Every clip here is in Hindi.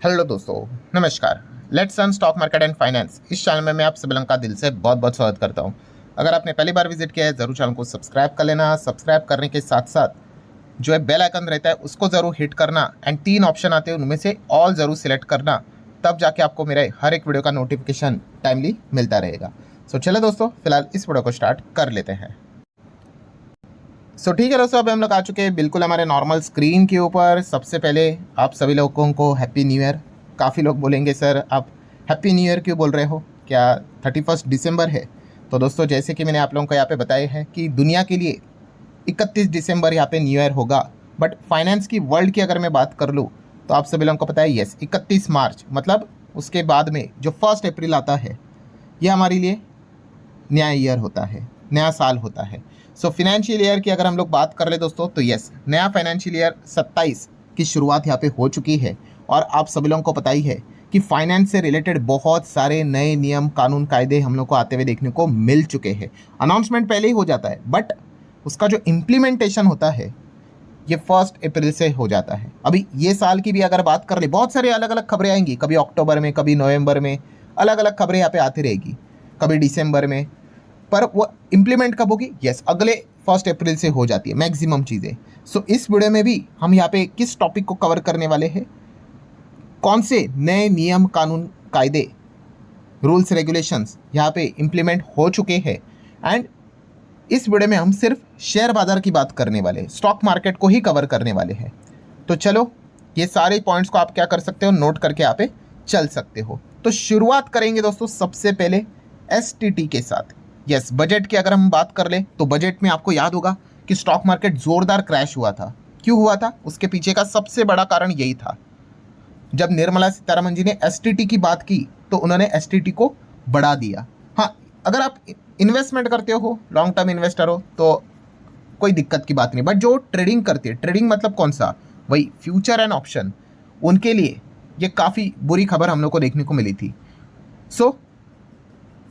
हेलो दोस्तों, नमस्कार। Let's earn stock market and finance इस चैनल में मैं आप सभी लोगों का दिल से बहुत बहुत स्वागत करता हूं। अगर आपने पहली बार विजिट किया है ज़रूर चैनल को सब्सक्राइब कर लेना। सब्सक्राइब करने के साथ साथ जो है बेल आइकन रहता है उसको ज़रूर हिट करना एंड 3 ऑप्शन आते हैं उनमें से ऑल ज़रूर सिलेक्ट करना, तब जाके आपको मेरे हर एक वीडियो का नोटिफिकेशन टाइमली मिलता रहेगा। सो चलो दोस्तों, फिलहाल इस वीडियो को स्टार्ट कर लेते हैं। ठीक है दोस्तों, अभी हम लोग आ चुके हैं बिल्कुल हमारे नॉर्मल स्क्रीन के ऊपर। सबसे पहले आप सभी लोगों को हैप्पी न्यू ईयर। काफ़ी लोग बोलेंगे सर आप हैप्पी न्यू ईयर क्यों बोल रहे हो, क्या 31 दिसंबर है? तो दोस्तों जैसे कि मैंने आप लोगों को यहाँ पे बताया है कि दुनिया के लिए 31 दिसंबर यहाँ पे न्यू ईयर होगा, बट फाइनेंस की वर्ल्ड की अगर मैं बात कर लूँ तो आप सभी लोगों को पता है यस 31 मार्च, मतलब उसके बाद में जो 1 अप्रैल आता है ये हमारे लिए नया ईयर होता है, नया साल होता है। फाइनेंशियल ईयर की अगर हम लोग बात कर ले दोस्तों तो यस नया फाइनेंशियल ईयर 27 की शुरुआत यहाँ पे हो चुकी है। और आप सभी लोगों को पता ही है कि फाइनेंस से रिलेटेड बहुत सारे नए नियम कानून कायदे हम लोग को आते हुए देखने को मिल चुके हैं। अनाउंसमेंट पहले ही हो जाता है बट उसका जो इम्प्लीमेंटेशन होता है ये 1 अप्रैल से हो जाता है। अभी ये साल की भी अगर बात कर ले बहुत सारे अलग अलग खबरें आएंगी, कभी अक्टूबर में कभी नवंबर में, अलग अलग खबरें यहाँ पे आती रहेगी, कभी दिसंबर में, पर वो इम्प्लीमेंट कब होगी? यस अगले 1 अप्रैल से हो जाती है मैक्सिमम चीज़ें। इस वीडियो में भी हम यहाँ पे किस टॉपिक को कवर करने वाले हैं, कौन से नए नियम कानून कायदे रूल्स रेगुलेशंस यहाँ पे इम्प्लीमेंट हो चुके हैं। एंड इस वीडियो में हम सिर्फ शेयर बाजार की बात करने वाले, स्टॉक मार्केट को ही कवर करने वाले हैं। तो चलो ये सारे पॉइंट्स को आप क्या कर सकते हो, नोट करके यहाँ पे चल सकते हो। तो शुरुआत करेंगे दोस्तों सबसे पहले STT के साथ। यस बजट की अगर हम बात कर ले तो बजट में आपको याद होगा कि स्टॉक मार्केट जोरदार क्रैश हुआ था। क्यों हुआ था? उसके पीछे का सबसे बड़ा कारण यही था, जब निर्मला सीतारमण जी ने STT की बात की तो उन्होंने STT को बढ़ा दिया। हाँ, अगर आप इन्वेस्टमेंट करते हो, लॉन्ग टर्म इन्वेस्टर हो तो कोई दिक्कत की बात नहीं, बट जो ट्रेडिंग करती है, ट्रेडिंग मतलब कौन सा, वही फ्यूचर एंड ऑप्शन, उनके लिए ये काफ़ी बुरी खबर हम लोग को देखने को मिली थी।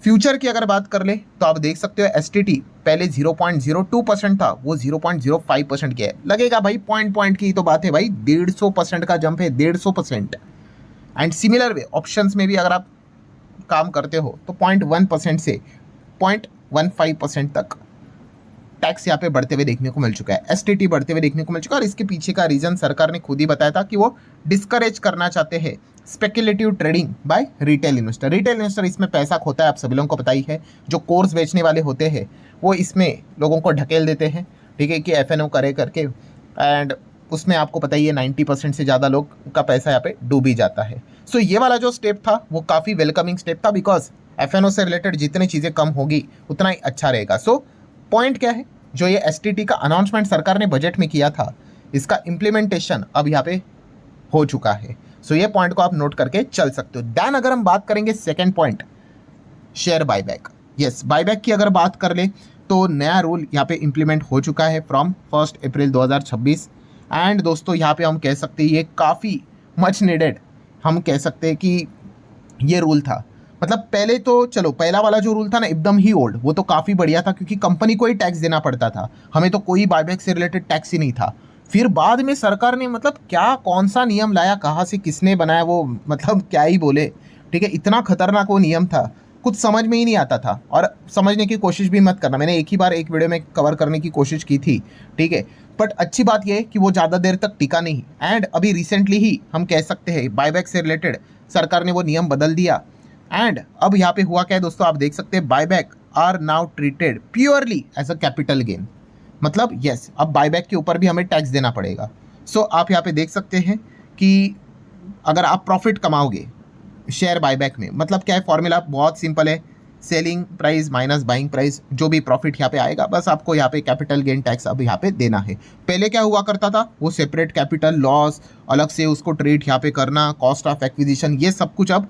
फ्यूचर की अगर बात कर ले तो आप देख सकते हो STT पहले 0.02% था, वो 0.05% किया है। लगेगा भाई पॉइंट की तो बात है भाई, 150% का जंप है, 150%। एंड सिमिलर वे ऑप्शंस में भी अगर आप काम करते हो तो 0.1% से 0.15% तक टैक्स यहाँ पे बढ़ते हुए देखने को मिल चुका है, STT बढ़ते हुए देखने को मिल चुका है। और इसके पीछे का रीज़न सरकार ने खुद ही बताया था कि वो डिस्करेज करना चाहते हैं speculative trading by retail investor. Retail investor इसमें पैसा खोता है, आप सभी लोगों को पता ही है। जो कोर्स बेचने वाले होते हैं वो इसमें लोगों को ढकेल देते हैं, ठीक है, कि FNO करे करके, एंड उसमें आपको पता ही है 90% से ज़्यादा लोग का पैसा यहाँ पे डूब ही जाता है। ये वाला जो स्टेप था वो काफ़ी वेलकमिंग स्टेप था, बिकॉज FNO से रिलेटेड जितनी चीज़ें कम होगी उतना ही अच्छा रहेगा। पॉइंट क्या है, जो ये STT का अनाउंसमेंट सरकार ने बजट में किया था, इसका इम्प्लीमेंटेशन अब यहाँ पे हो चुका है। ये पॉइंट को आप नोट करके चल सकते हो। देन अगर हम बात करेंगे second point, share buyback. Yes buyback की अगर बात कर ले तो नया रूल यहाँ पे इम्प्लीमेंट हो चुका है फ्रॉम 1 अप्रैल 2026। एंड दोस्तों यहाँ पे हम कह सकते हैं ये काफ़ी मच नीडेड, हम कह सकते हैं कि ये रूल था। मतलब पहले तो चलो पहला वाला जो रूल था ना एकदम ही ओल्ड, वो तो काफ़ी बढ़िया था क्योंकि कंपनी को ही टैक्स देना पड़ता था, हमें तो कोई बायबैक से रिलेटेड टैक्स ही नहीं था। फिर बाद में सरकार ने मतलब क्या कौन सा नियम लाया, कहाँ से किसने बनाया, वो मतलब क्या ही बोले, ठीक है, इतना खतरनाक वो नियम था, कुछ समझ में ही नहीं आता था। और समझने की कोशिश भी मत करना, मैंने एक ही बार एक वीडियो में कवर करने की कोशिश की थी, ठीक है, बट अच्छी बात यह है कि वो ज़्यादा देर तक टिका नहीं। एंड अभी रिसेंटली ही हम कह सकते हैं बायबैक से रिलेटेड सरकार ने वो नियम बदल दिया। एंड अब यहाँ पे हुआ क्या है दोस्तों, आप देख सकते हैं buyback are now treated purely as a capital gain. मतलब यस अब बायबैक के ऊपर भी हमें टैक्स देना पड़ेगा। आप यहाँ पे देख सकते हैं कि अगर आप प्रॉफिट कमाओगे शेयर बायबैक में, मतलब क्या है, फॉर्मूला बहुत सिंपल है, selling price minus buying price, जो भी प्रॉफिट यहाँ पे आएगा बस आपको यहाँ पे कैपिटल गेन टैक्स अब यहाँ पे देना है। पहले क्या हुआ करता था, वो सेपरेट कैपिटल लॉस अलग से उसको ट्रीट यहाँ पे करना, कॉस्ट ऑफ एक्विजिशन, ये सब कुछ अब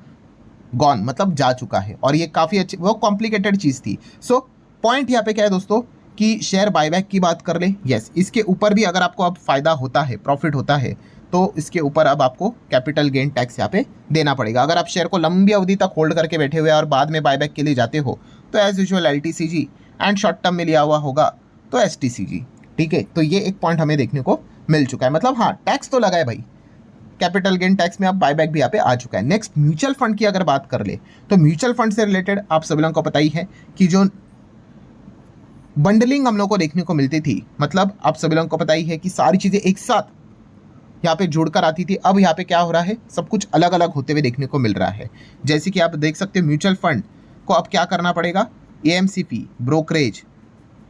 गॉन, मतलब जा चुका है। और ये काफ़ी अच्छी, वो कॉम्प्लिकेटेड चीज़ थी। पॉइंट यहाँ पे क्या है दोस्तों कि शेयर बायबैक की बात कर ले, यस इसके ऊपर भी अगर आपको अब फ़ायदा होता है, प्रॉफिट होता है, तो इसके ऊपर अब आपको कैपिटल गेन टैक्स यहाँ पे देना पड़ेगा। अगर आप शेयर को लंबी अवधि तक होल्ड करके बैठे हुए और बाद में बायबैक के लिए जाते हो तो as usual LTCG, and short term में लिया हुआ होगा तो STCG, ठीक है। तो ये एक पॉइंट हमें देखने को मिल चुका है। मतलब हाँ टैक्स तो लगा है भाई, कैपिटल गेन टैक्स में अब बायबैक भी यहाँ पे आ चुका है। नेक्स्ट म्यूचुअल फंड की अगर बात कर ले तो म्यूचुअल फंड से रिलेटेड आप सभी लोगों को पता ही है कि जो बंडलिंग हम लोग को देखने को मिलती थी, मतलब आप सभी लोगों को पता ही है कि सारी चीज़ें एक साथ यहाँ पे जुड़कर आती थी। अब यहाँ पे क्या हो रहा है, सब कुछ अलग अलग होते हुए देखने को मिल रहा है। जैसे कि आप देख सकते हो म्यूचुअल फंड को अब क्या करना पड़ेगा, एएमसी फी, ब्रोकरेज,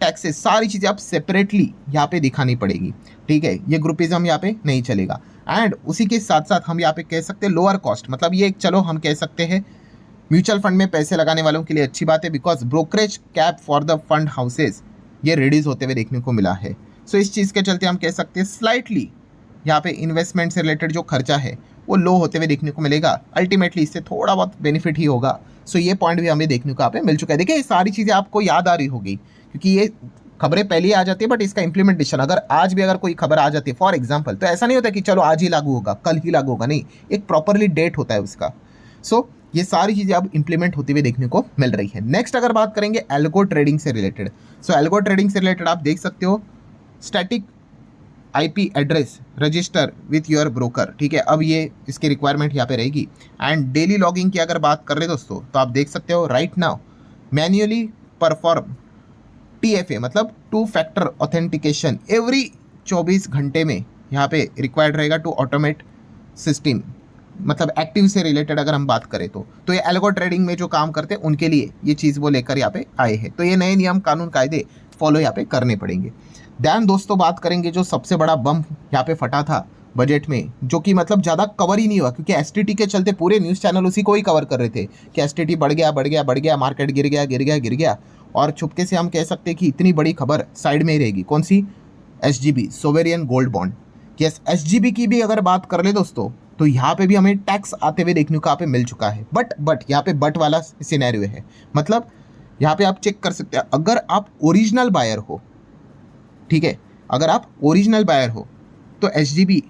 टैक्सेस, सारी चीज़ें आप सेपरेटली यहाँ पे दिखानी पड़ेगी। ठीक है, ये ग्रुपिज्म यहाँ पे नहीं चलेगा। एंड उसी के साथ साथ हम यहाँ पे कह सकते हैं लोअर कॉस्ट, मतलब ये चलो हम कह सकते हैं म्यूचुअल फंड में पैसे लगाने वालों के लिए अच्छी बात है, because brokerage cap for the fund houses ये रिड्यूस होते हुए देखने को मिला है। सो इस चीज़ के चलते हम कह सकते हैं स्लाइटली यहाँ पे इन्वेस्टमेंट से रिलेटेड जो खर्चा है वो लो होते हुए देखने को मिलेगा। अल्टीमेटली इससे थोड़ा बहुत बेनिफिट ही होगा। सो ये पॉइंट भी हमें देखने को यहाँ पे मिल चुका है। देखिए ये सारी चीज़ें आपको याद आ रही होगी क्योंकि ये खबरें पहले ही आ जाती है, बट इसका इंप्लीमेंटेशन अगर आज भी अगर कोई खबर आ जाती है फॉर एग्जाम्पल, तो ऐसा नहीं होता कि चलो आज ही लागू होगा, कल ही लागू होगा, नहीं, एक प्रॉपरली डेट होता है उसका। सो ये सारी चीज़ें अब इंप्लीमेंट होती हुई देखने को मिल रही है। नेक्स्ट अगर बात करेंगे एल्गो ट्रेडिंग से रिलेटेड, सो एल्गो ट्रेडिंग से रिलेटेड आप देख सकते हो static IP address register with your broker. ठीक है, अब ये इसकी रिक्वायरमेंट यहाँ पे रहेगी। एंड डेली लॉगिंग की अगर बात कर रहे दोस्तों, तो आप देख सकते हो right now manually perform TFA मतलब टू फैक्टर ऑथेंटिकेशन एवरी 24 घंटे में यहाँ पे रिक्वायर्ड रहेगा टू ऑटोमेट सिस्टम, मतलब एक्टिव से रिलेटेड अगर हम बात करें तो ये एल्गो ट्रेडिंग में जो काम करते हैं उनके लिए ये चीज़ वो लेकर यहाँ पे आए हैं। तो ये नए नियम कानून कायदे फॉलो यहाँ पे करने पड़ेंगे। दैन दोस्तों बात करेंगे जो सबसे बड़ा बम यहाँ पे फटा था बजट में, जो कि मतलब ज़्यादा कवर ही नहीं हुआ क्योंकि STT के चलते पूरे न्यूज़ चैनल उसी को ही कवर कर रहे थे कि STT बढ़ गया बढ़ गया बढ़ गया, मार्केट गिर गया गिर गया गिर गया, और चुपके से हम कह सकते हैं कि इतनी बड़ी खबर साइड में ही रहेगी। कौन सी, SGB, sovereign gold bond. Yes, SGB की भी अगर बात कर ले दोस्तों तो यहाँ पे भी हमें टैक्स आते हुए देखने को यहाँ पे मिल चुका है। बट यहाँ पे बट वाला सिनेरियो है, मतलब यहाँ पे आप चेक कर सकते हैं अगर आप ओरिजिनल बायर हो, ठीक है, अगर आप ओरिजिनल बायर हो तो SGB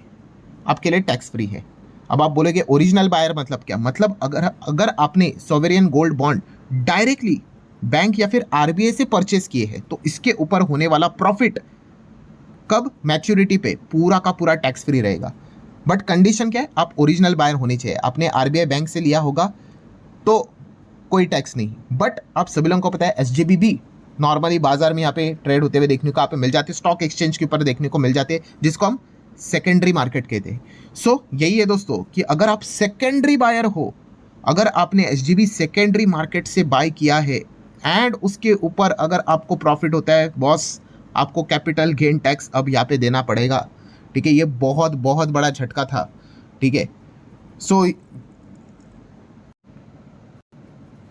आपके लिए टैक्स फ्री है। अब आप बोलोगे ओरिजिनल बायर मतलब क्या, मतलब अगर आपने sovereign gold bond directly bank या फिर RBI से परचेस किए हैं तो इसके ऊपर होने वाला प्रॉफिट कब, मैच्योरिटी पे पूरा का पूरा टैक्स फ्री रहेगा। बट कंडीशन क्या है, आप ओरिजिनल बायर होने चाहिए, आपने RBI बैंक से लिया होगा तो कोई टैक्स नहीं। बट आप सभी लोगों को पता है SGB भी नॉर्मली बाजार में यहाँ पे ट्रेड होते हुए देखने को यहाँ पे मिल जाते, स्टॉक एक्सचेंज के ऊपर देखने को मिल जाते, जिसको हम सेकेंडरी मार्केट कहते हैं। सो यही है दोस्तों कि अगर आप सेकेंडरी बायर हो, अगर आपने SGB सेकेंडरी मार्केट से बाय किया है एंड उसके ऊपर अगर आपको प्रॉफिट होता है बॉस, आपको कैपिटल गेन टैक्स अब यहाँ पे देना पड़ेगा। ठीक है, ये बहुत बहुत बड़ा झटका था। ठीक है, सो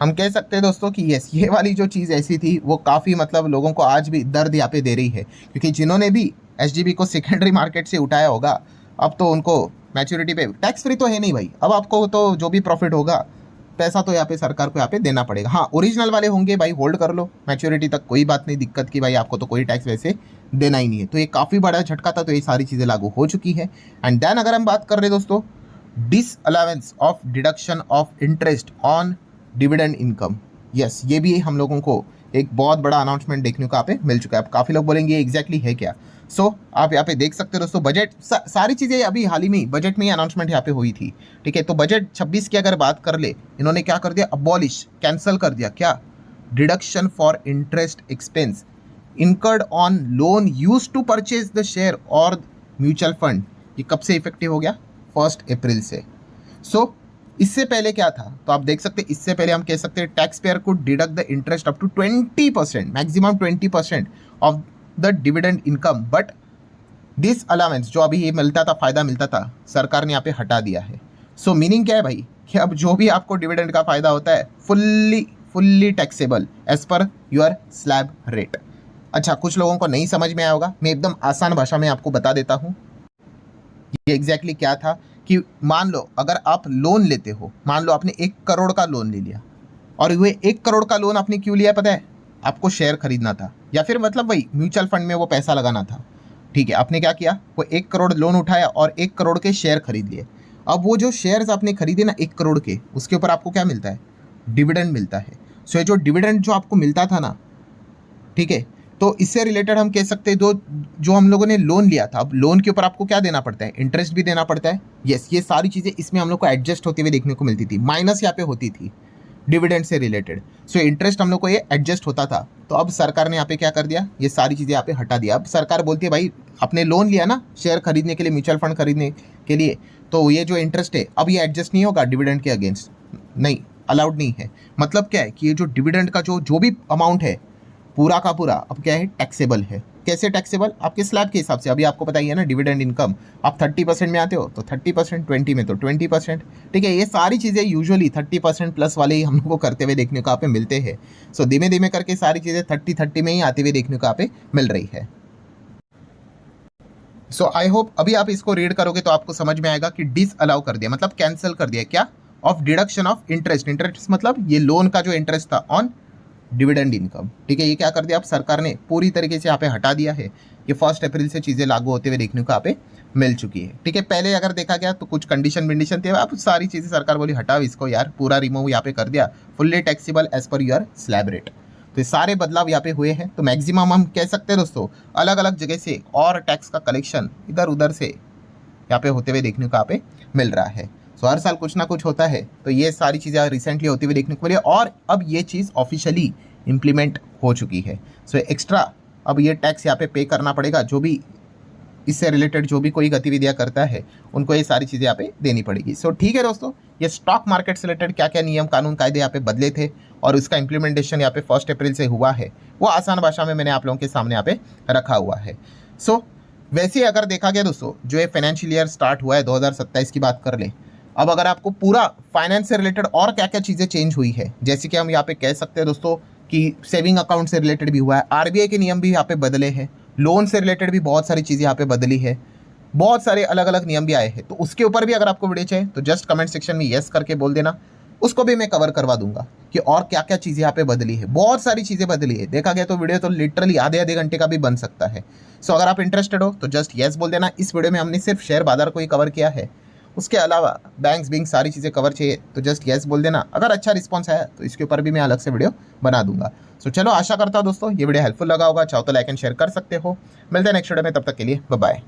हम कह सकते हैं दोस्तों कि यस, ये वाली जो चीज़ ऐसी थी वो काफ़ी मतलब लोगों को आज भी दर्द यहाँ पे दे रही है, क्योंकि जिन्होंने भी SGB को सेकेंडरी मार्केट से उठाया होगा अब तो उनको मैच्योरिटी पे टैक्स फ्री तो है नहीं भाई, अब आपको तो जो भी प्रॉफिट होगा पैसा तो यहाँ पे सरकार को यहाँ पे देना पड़ेगा। हाँ, ओरिजिनल वाले होंगे भाई, होल्ड कर लो मैच्योरिटी तक, कोई बात नहीं, दिक्कत की भाई, आपको तो कोई टैक्स वैसे देना ही नहीं है। तो ये काफ़ी बड़ा झटका था, तो ये सारी चीज़ें लागू हो चुकी है। एंड देन अगर हम बात कर रहे दोस्तों disallowance of deduction of interest on dividend income, yes, ये भी हम लोगों को एक बहुत बड़ा अनाउंसमेंट देखने को यहाँ पे मिल चुका है। अब काफ़ी लोग बोलेंगे एग्जैक्टली है क्या। सो आप यहाँ पे देख सकते हो दोस्तों बजट सारी चीज़ें अभी हाल ही में बजट में ही अनाउंसमेंट यहाँ पे हुई थी। ठीक है, तो बजट 26 की अगर बात कर ले, इन्होंने क्या कर दिया, अबॉलिश, कैंसिल कर दिया क्या, deduction for interest expense incurred on loan use to purchase the share और म्यूचुअल फंड। ये कब से इफेक्टिव हो गया, 1 अप्रैल से। सो इससे पहले क्या था, तो आप देख सकते हैं इससे पहले हम कह सकते हैं टैक्स पेयर को deduct the interest up to 20%, maximum 20% of the dividend income. But this allowance जो अभी ये मिलता था, फ़ायदा मिलता था, सरकार ने यहाँ पे हटा दिया है। सो मीनिंग क्या है भाई, कि अब जो भी आपको डिविडेंड का फ़ायदा होता है fully taxable as per your slab rate. अच्छा, कुछ लोगों को नहीं समझ में आया होगा, मैं एकदम आसान भाषा में आपको बता देता हूँ ये एग्जैक्टली क्या था। कि मान लो अगर आप लोन लेते हो, मान लो आपने 1 करोड़ का लोन ले लिया, और वो 1 करोड़ का लोन आपने क्यों लिया पता है, आपको शेयर खरीदना था या फिर मतलब वही म्यूचुअल फंड में वो पैसा लगाना था। ठीक है, आपने क्या किया, वो 1 करोड़ लोन उठाया और 1 करोड़ के शेयर खरीद लिए। अब वो जो शेयर्स आपने खरीदे ना 1 करोड़ के, उसके ऊपर आपको क्या मिलता है, डिविडेंड मिलता है। सो ये जो डिविडेंड जो आपको मिलता था ना, ठीक है, तो इससे रिलेटेड हम कह सकते हैं जो हम लोगों ने लोन लिया था, अब लोन के ऊपर आपको क्या देना पड़ता है, इंटरेस्ट भी देना पड़ता है। यस, ये सारी चीज़ें इसमें हम लोग को एडजस्ट होते हुए देखने को मिलती थी, माइनस यहाँ पे होती थी डिविडेंड से रिलेटेड। सो इंटरेस्ट हम लोग को ये एडजस्ट होता था। तो अब सरकार ने यहाँ पे क्या कर दिया, ये सारी चीज़ें यहाँ पे हटा दिया। अब सरकार बोलती है भाई आपने लोन लिया ना शेयर खरीदने के लिए, म्यूचुअल फंड खरीदने के लिए, तो ये जो इंटरेस्ट है अब ये एडजस्ट नहीं होगा डिविडेंड के अगेंस्ट, नहीं, अलाउड नहीं है। मतलब क्या है कि ये जो डिविडेंड का जो भी अमाउंट है पूरा का पूरा अब क्या है, टैक्सेबल है। कैसे टैक्सेबल, आपके स्लैब के हिसाब से। अभी आपको पता ही है ना, डिविडेंड इनकम आप 30% में आते हो तो 30%, 20 में तो 20%, ठीक है। ये सारी चीज़ें यूजुअली 30% प्लस वाले ही हम लोग को करते हुए देखने को यहाँ पे मिलते हैं। सो धीमे धीमे करके सारी चीज़ें 30-30 में ही आते हुए देखने को यहाँ पे मिल रही है। सो आई होप अभी आप इसको रीड करोगे तो आपको समझ में आएगा कि डिस अलाउ कर दिया, मतलब कैंसिल कर दिया क्या, of deduction of interest. Interest मतलब ये लोन का जो इंटरेस्ट था ऑन डिविडेंड इनकम, ठीक है। ये क्या कर दिया, अब सरकार ने पूरी तरीके से यहाँ पे हटा दिया है। ये 1 अप्रैल से चीज़ें लागू होते हुए देखने को यहाँ पे मिल चुकी है, ठीक है। पहले अगर देखा गया तो कुछ कंडीशन विंडीशन थे, अब सारी चीज़ें सरकार बोली हटाओ इसको यार, पूरा रिमूव यहाँ पे कर दिया, fully taxable as per your slab rate. तो ये सारे बदलाव यहाँ पे हुए हैं। तो मैक्सिमम हम कह सकते हैं दोस्तों अलग अलग जगह से और टैक्स का कलेक्शन इधर उधर से यहाँ पे होते हुए देखने को यहाँ पे मिल रहा है। सो हर साल कुछ ना कुछ होता है। तो ये सारी चीज़ें रिसेंटली होती हुई देखने को मिली और अब ये चीज़ ऑफिशियली इम्प्लीमेंट हो चुकी है। सो एक्स्ट्रा अब ये टैक्स यहाँ पे पे करना पड़ेगा, जो भी इससे रिलेटेड जो भी कोई गतिविधियाँ करता है उनको ये सारी चीज़ें यहाँ पे देनी पड़ेगी। सो ठीक है दोस्तों, ये स्टॉक मार्केट से रिलेटेड क्या क्या नियम कानून कायदे यहाँ पे बदले थे और उसका इम्प्लीमेंटेशन यहाँ पे 1 अप्रैल से हुआ है, वो आसान भाषा में मैंने आप लोगों के सामने यहाँ पे रखा हुआ है। सो वैसे अगर देखा गया दोस्तों, जो ये फाइनेंशियल ईयर स्टार्ट हुआ है 2027 की बात कर ले, अब अगर आपको पूरा फाइनेंस से रिलेटेड और क्या क्या चीज़ें चेंज हुई है, जैसे कि हम यहाँ पे कह सकते हैं दोस्तों कि सेविंग अकाउंट से रिलेटेड भी हुआ है, आरबीआई के नियम भी यहाँ पे बदले हैं, लोन से रिलेटेड भी बहुत सारी चीज़ें यहाँ पे बदली है, बहुत सारे अलग अलग नियम भी आए हैं। तो उसके ऊपर भी अगर आपको वीडियो चाहिए तो जस्ट कमेंट सेक्शन में येस करके बोल देना, उसको भी मैं कवर करवा दूंगा कि और क्या क्या चीज़ें यहाँ पे बदली है। बहुत सारी चीज़ें बदली है, देखा गया तो वीडियो तो लिटरली आधे घंटे का भी बन सकता है। सो अगर आप इंटरेस्टेड हो तो जस्ट येस बोल देना। इस वीडियो में हमने सिर्फ शेयर बाजार को ही कवर किया है, उसके अलावा बैंक्स बिंग सारी चीज़ें कवर चाहिए तो जस्ट येस बोल देना। अगर अच्छा रिस्पॉन्स आया तो इसके ऊपर भी मैं अलग से वीडियो बना दूंगा। सो चलो, आशा करता हूँ दोस्तों ये वीडियो हेल्पफुल लगा होगा, चाहो तो लाइक एंड शेयर कर सकते हो। मिलते हैं नेक्स्ट वीडियो में, तब तक के लिए बाय बाय।